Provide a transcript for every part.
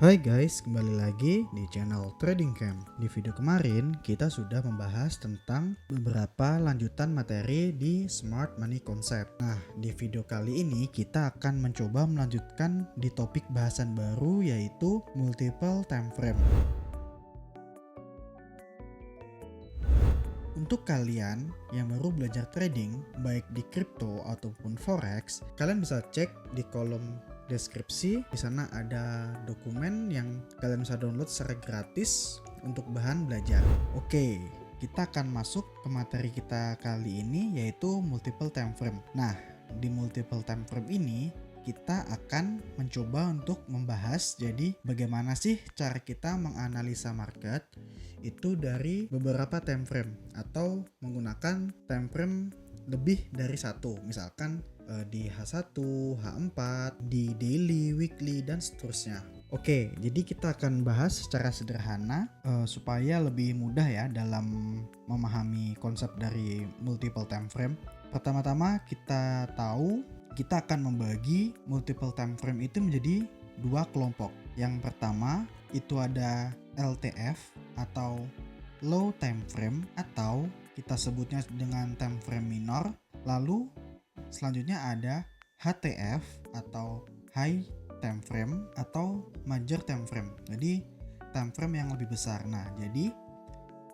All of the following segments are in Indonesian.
Hai guys, kembali lagi di channel Trading Camp. Di video kemarin kita sudah membahas tentang beberapa lanjutan materi di Smart Money Concept. Nah, di video kali ini kita akan mencoba melanjutkan di topik bahasan baru yaitu multiple time frame. Untuk kalian yang baru belajar trading, baik di crypto ataupun forex, kalian bisa cek di kolom deskripsi. Di sana ada dokumen yang kalian bisa download secara gratis untuk bahan belajar. Oke, kita akan masuk ke materi kita kali ini yaitu multiple time frame. Nah, di multiple time frame ini kita akan mencoba untuk membahas jadi bagaimana sih cara kita menganalisa market itu dari beberapa time frame atau menggunakan time frame lebih dari satu, misalkan di H1, H4, di daily, weekly, dan seterusnya. Oke, jadi kita akan bahas secara sederhana supaya lebih mudah ya dalam memahami konsep dari multiple time frame. Pertama-tama kita tahu kita akan membagi multiple time frame itu menjadi dua kelompok. Yang pertama itu ada LTF atau low time frame atau kita sebutnya dengan time frame minor. Lalu selanjutnya ada HTF atau high time frame atau major time frame. Jadi time frame yang lebih besar. Nah, jadi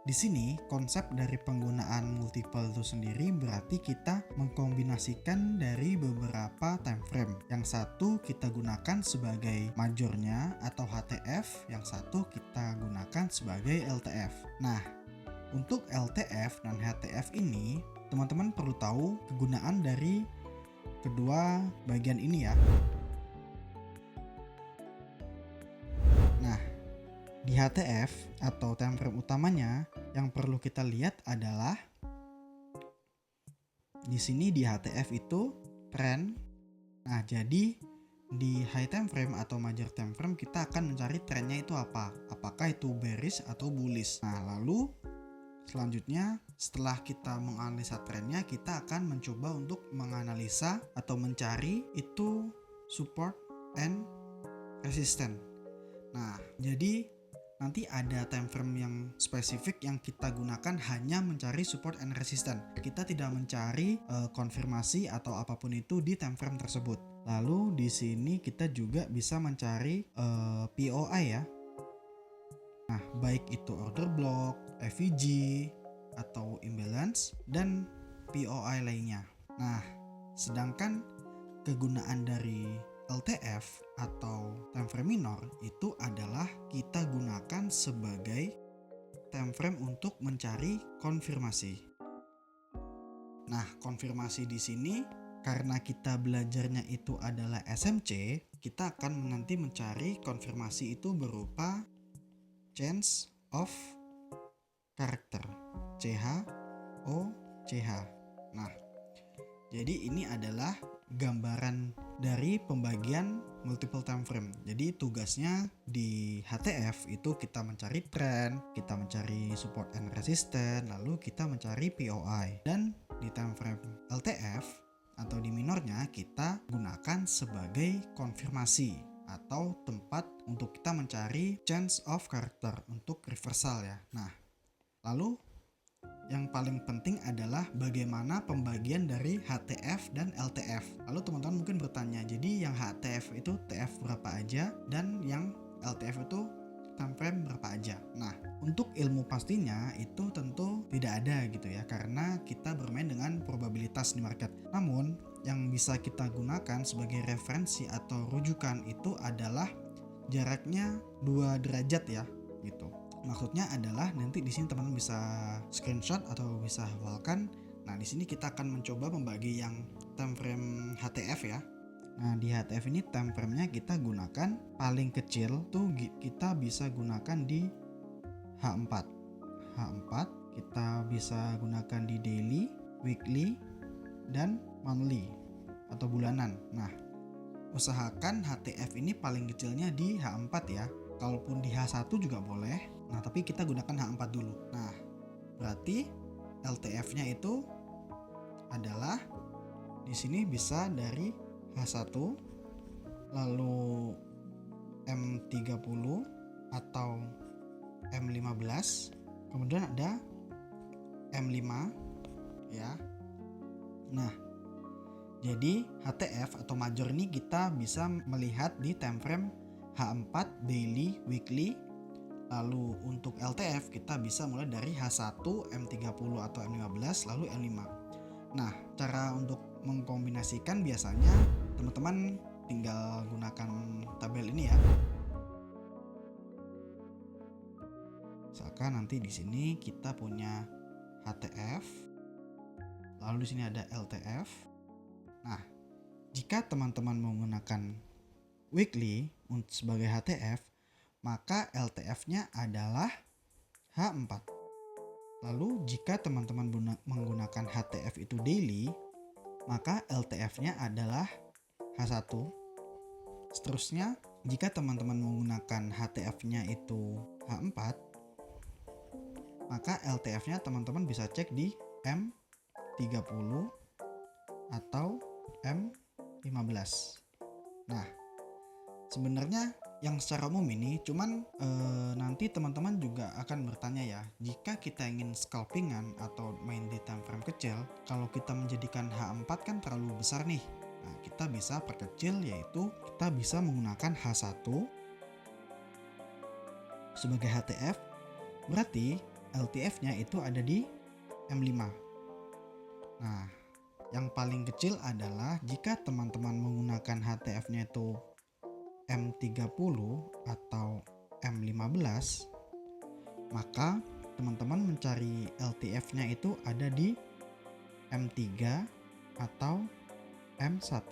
di sini konsep dari penggunaan multiple itu sendiri berarti kita mengkombinasikan dari beberapa time frame. Yang satu kita gunakan sebagai majornya atau HTF, yang satu kita gunakan sebagai LTF. Nah, untuk LTF dan HTF ini teman-teman perlu tahu kegunaan dari kedua bagian ini ya. Nah, di HTF atau time frame utamanya yang perlu kita lihat adalah di sini di HTF itu trend. Nah, jadi di high time frame atau major time frame kita akan mencari trennya itu apa? Apakah itu bearish atau bullish? Nah, lalu selanjutnya setelah kita menganalisa trennya, kita akan mencoba untuk menganalisa atau mencari itu support and resistance. Nah, jadi nanti ada time frame yang spesifik yang kita gunakan hanya mencari support and resistance. Kita tidak mencari konfirmasi atau apapun itu di time frame tersebut. Lalu di sini kita juga bisa mencari POI ya. Nah, baik itu order block, FVG atau imbalance dan POI lainnya. Nah, sedangkan kegunaan dari LTF atau time frame minor itu adalah kita gunakan sebagai time frame untuk mencari konfirmasi. Nah, konfirmasi di sini karena kita belajarnya itu adalah SMC, kita akan nanti mencari konfirmasi itu berupa change of character, CH. Nah, jadi ini adalah gambaran dari pembagian multiple time frame. Jadi tugasnya di HTF itu kita mencari trend, kita mencari support and resistance, lalu kita mencari POI. Dan di time frame LTF atau di minornya kita gunakan sebagai konfirmasi atau tempat untuk kita mencari change of character untuk reversal ya. Nah, lalu yang paling penting adalah bagaimana pembagian dari HTF dan LTF. Lalu teman-teman mungkin bertanya, jadi yang HTF itu TF berapa aja dan yang LTF itu time frame berapa aja. Nah, untuk ilmu pastinya itu tentu tidak ada gitu ya, karena kita bermain dengan probabilitas di market. Namun, yang bisa kita gunakan sebagai referensi atau rujukan itu adalah jaraknya 2 derajat ya, gitu. Maksudnya adalah nanti di sini teman-teman bisa screenshot atau bisa hafalkan. Nah, di sini kita akan mencoba membagi yang time frame HTF ya. Nah, di HTF ini time frame-nya kita gunakan paling kecil tuh kita bisa gunakan di H4. H4 kita bisa gunakan di daily, weekly, dan monthly atau bulanan. Nah, usahakan HTF ini paling kecilnya di H4 ya. Kalaupun di H1 juga boleh. Nah, tapi kita gunakan H4 dulu. Nah, berarti LTF-nya itu adalah di sini bisa dari H1, lalu M30 atau M15, kemudian ada M5 ya. Nah, jadi HTF atau major ini kita bisa melihat di time frame H4, daily, weekly. Lalu untuk LTF kita bisa mulai dari H1, M30 atau M15, lalu M5. Nah, cara untuk mengkombinasikan biasanya teman-teman tinggal gunakan tabel ini ya. Misalkan nanti di sini kita punya HTF, lalu di sini ada LTF. Nah, jika teman-teman menggunakan weekly sebagai HTF, maka LTF-nya adalah H4. Lalu jika teman-teman menggunakan HTF itu daily, maka LTF-nya adalah H1. Seterusnya, jika teman-teman menggunakan HTF-nya itu H4, maka LTF-nya teman-teman bisa cek di M30 atau M15. Nah, sebenarnya yang secara umum ini cuman nanti teman-teman juga akan bertanya ya, jika kita ingin scalpingan atau main di time frame kecil, kalau kita menjadikan H4 kan terlalu besar nih. Nah, kita bisa perkecil, yaitu kita bisa menggunakan H1 sebagai HTF, berarti LTF-nya itu ada di M5. Nah, yang paling kecil adalah jika teman-teman menggunakan HTF-nya itu M30 atau M15, maka teman-teman mencari LTF-nya itu ada di M3 atau M1.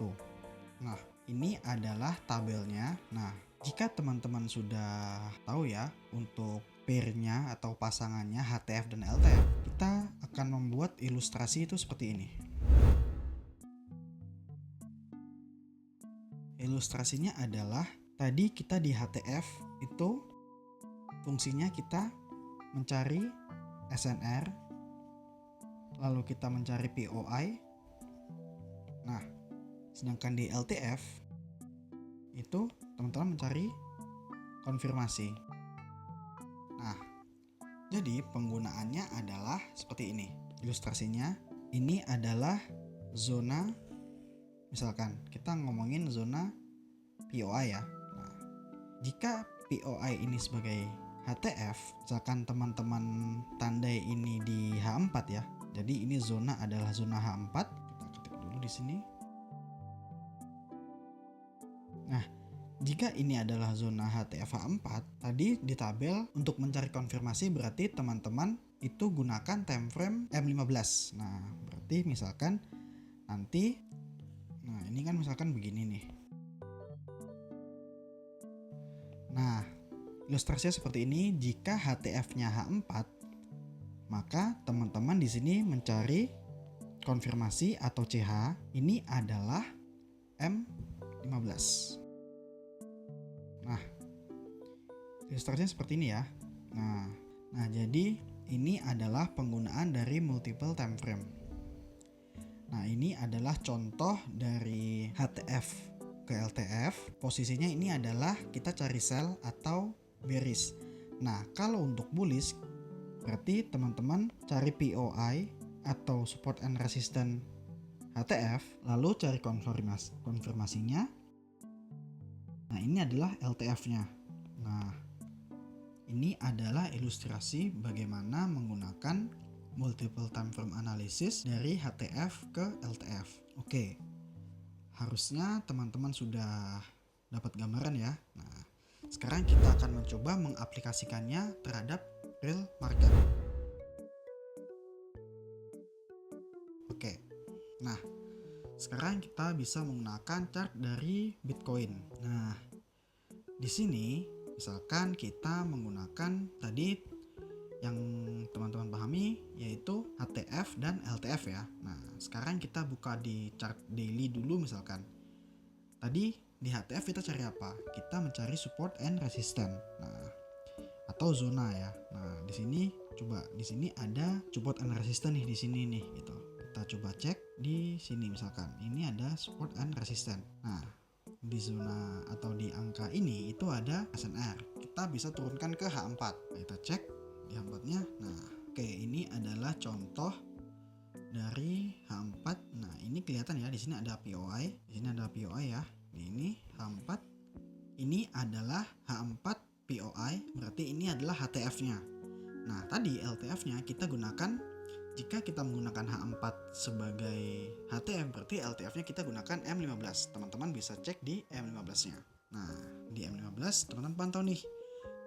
Nah, ini adalah tabelnya. Nah, jika teman-teman sudah tahu ya untuk pair-nya atau pasangannya HTF dan LTF, kita akan membuat ilustrasi itu seperti ini. Ilustrasinya adalah tadi kita di HTF itu fungsinya kita mencari SNR, lalu kita mencari POI. Nah, sedangkan di LTF itu teman-teman mencari konfirmasi. Nah, jadi penggunaannya adalah seperti ini. Ilustrasinya ini adalah zona, misalkan kita ngomongin zona POI ya. Nah, jika POI ini sebagai HTF, misalkan teman-teman tandai ini di H4 ya. Jadi ini zona adalah zona H4. Kita ketik dulu di sini. Nah, jika ini adalah zona HTF H4, tadi di tabel untuk mencari konfirmasi berarti teman-teman itu gunakan time frame M15. Nah, berarti misalkan nanti, nah ini kan misalkan begini nih. Nah, ilustrasinya seperti ini. Jika HTF-nya H4, maka teman-teman di sini mencari konfirmasi atau CH ini adalah M15. Nah, ilustrasinya seperti ini ya. Nah jadi ini adalah penggunaan dari multiple time frame. Nah, ini adalah contoh dari HTF ke LTF. Posisinya ini adalah kita cari sell atau bearish. Nah, kalau untuk bullish berarti teman-teman cari POI atau support and resistance HTF, lalu cari konfirmasinya. Nah, ini adalah LTF-nya. Nah, ini adalah ilustrasi bagaimana menggunakan multiple time frame analysis dari HTF ke LTF. Oke, harusnya teman-teman sudah dapat gambaran ya. Nah, sekarang kita akan mencoba mengaplikasikannya terhadap real market. Oke, nah sekarang kita bisa menggunakan chart dari Bitcoin. Nah, di sini misalkan kita menggunakan tadi yang teman-teman pahami yaitu HTF dan LTF ya. Nah, sekarang kita buka di chart daily dulu misalkan. Tadi di HTF kita cari apa? Kita mencari support and resistance. Nah, atau zona ya. Nah, di sini coba di sini ada support and resistance nih di sini nih gitu. Kita coba cek di sini misalkan. Ini ada support and resistance. Nah, di zona atau di angka ini itu ada SNR. Kita bisa turunkan ke H4. Nah, kita cek di H4-nya. Nah, oke, ini adalah contoh dari H4. Nah, ini kelihatan ya, di sini ada POI, di sini ada POI ya. Ini H4. Ini adalah H4 POI, berarti ini adalah HTF-nya. Nah, tadi LTF-nya kita gunakan, jika kita menggunakan H4 sebagai HTF, berarti LTF-nya kita gunakan M15. Teman-teman bisa cek di M15-nya. Nah, di M15 teman-teman pantau nih,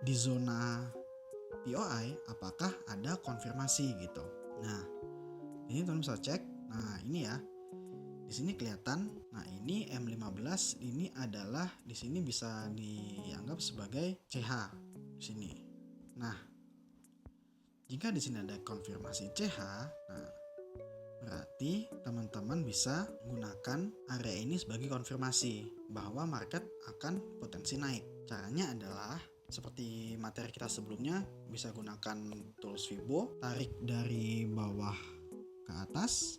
di zona POI apakah ada konfirmasi gitu. Nah, ini teman-teman bisa cek. Nah, ini ya. Di sini kelihatan. Nah, ini M15 ini adalah di sini bisa dianggap sebagai CH di sini. Nah, jika di sini ada konfirmasi CH, nah berarti teman-teman bisa gunakan area ini sebagai konfirmasi bahwa market akan potensi naik. Caranya adalah seperti materi kita sebelumnya, bisa gunakan tools Fibo, tarik dari bawah ke atas.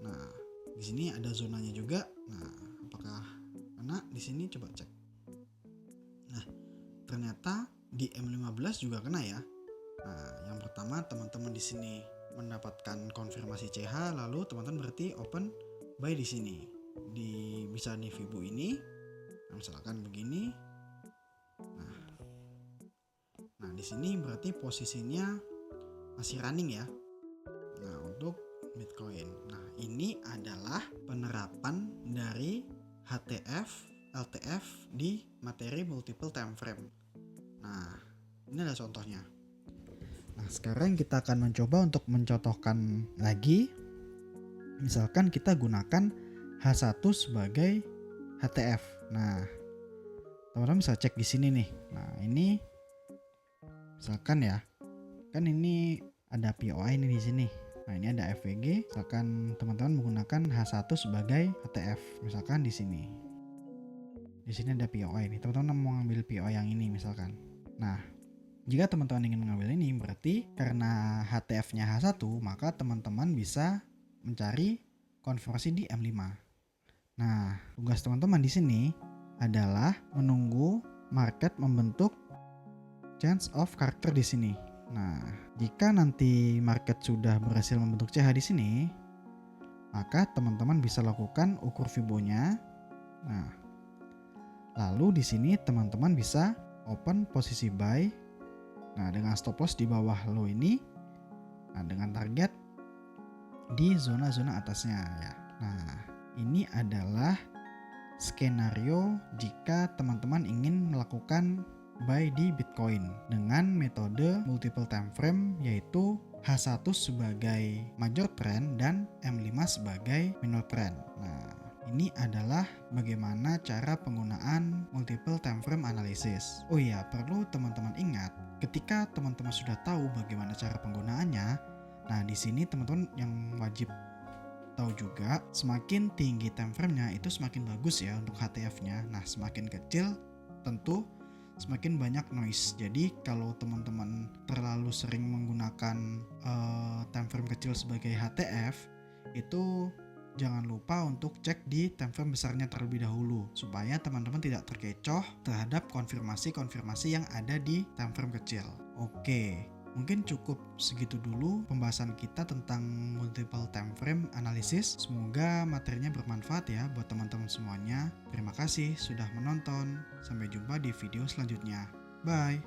Nah, di sini ada zonanya juga. Nah, apakah kena? Di sini coba cek. Nah, ternyata di M15 juga kena ya. Nah, yang pertama teman-teman di sini mendapatkan konfirmasi CH, lalu teman-teman berarti open buy di sini. Bisa di Fibo ini. Nah, misalkan begini. Nah, di sini berarti posisinya masih running ya. Nah, untuk Bitcoin. Nah, ini adalah penerapan dari HTF, LTF di materi multiple time frame. Nah, ini adalah contohnya. Nah, sekarang kita akan mencoba untuk mencontohkan lagi. Misalkan kita gunakan H1 sebagai HTF. Nah, teman-teman bisa cek di sini nih. Nah, ini misalkan ya, kan ini ada POI nih di sini. Nah, ini ada FVG. Misalkan teman-teman menggunakan H1 sebagai HTF. Misalkan di sini. Di sini ada POI nih. Teman-teman mau ngambil POI yang ini misalkan. Nah, jika teman-teman ingin mengambil ini, berarti karena HTF-nya H1, maka teman-teman bisa mencari konfirmasi di M5. Nah, tugas teman-teman di sini adalah menunggu market membentuk change of character di sini. Nah, jika nanti market sudah berhasil membentuk CH di sini, maka teman-teman bisa lakukan ukur Fibo-nya. Nah, lalu di sini teman-teman bisa open posisi buy. Nah, dengan stop loss di bawah low ini, nah dengan target di zona-zona atasnya ya. Nah, ini adalah skenario jika teman-teman ingin melakukan buy di Bitcoin dengan metode multiple time frame, yaitu H1 sebagai major trend dan M5 sebagai minor trend. Nah, ini adalah bagaimana cara penggunaan multiple time frame analysis. Oh iya, perlu teman-teman ingat, ketika teman-teman sudah tahu bagaimana cara penggunaannya, nah di sini teman-teman yang wajib tahu juga, semakin tinggi time frame-nya itu semakin bagus ya untuk HTF-nya. Nah, semakin kecil tentu semakin banyak noise. Jadi kalau teman-teman terlalu sering menggunakan time frame kecil sebagai HTF, itu jangan lupa untuk cek di time frame besarnya terlebih dahulu supaya teman-teman tidak terkecoh terhadap konfirmasi-konfirmasi yang ada di time frame kecil. Oke, mungkin cukup segitu dulu pembahasan kita tentang multiple time frame analysis. Semoga materinya bermanfaat ya buat teman-teman semuanya. Terima kasih sudah menonton. Sampai jumpa di video selanjutnya. Bye.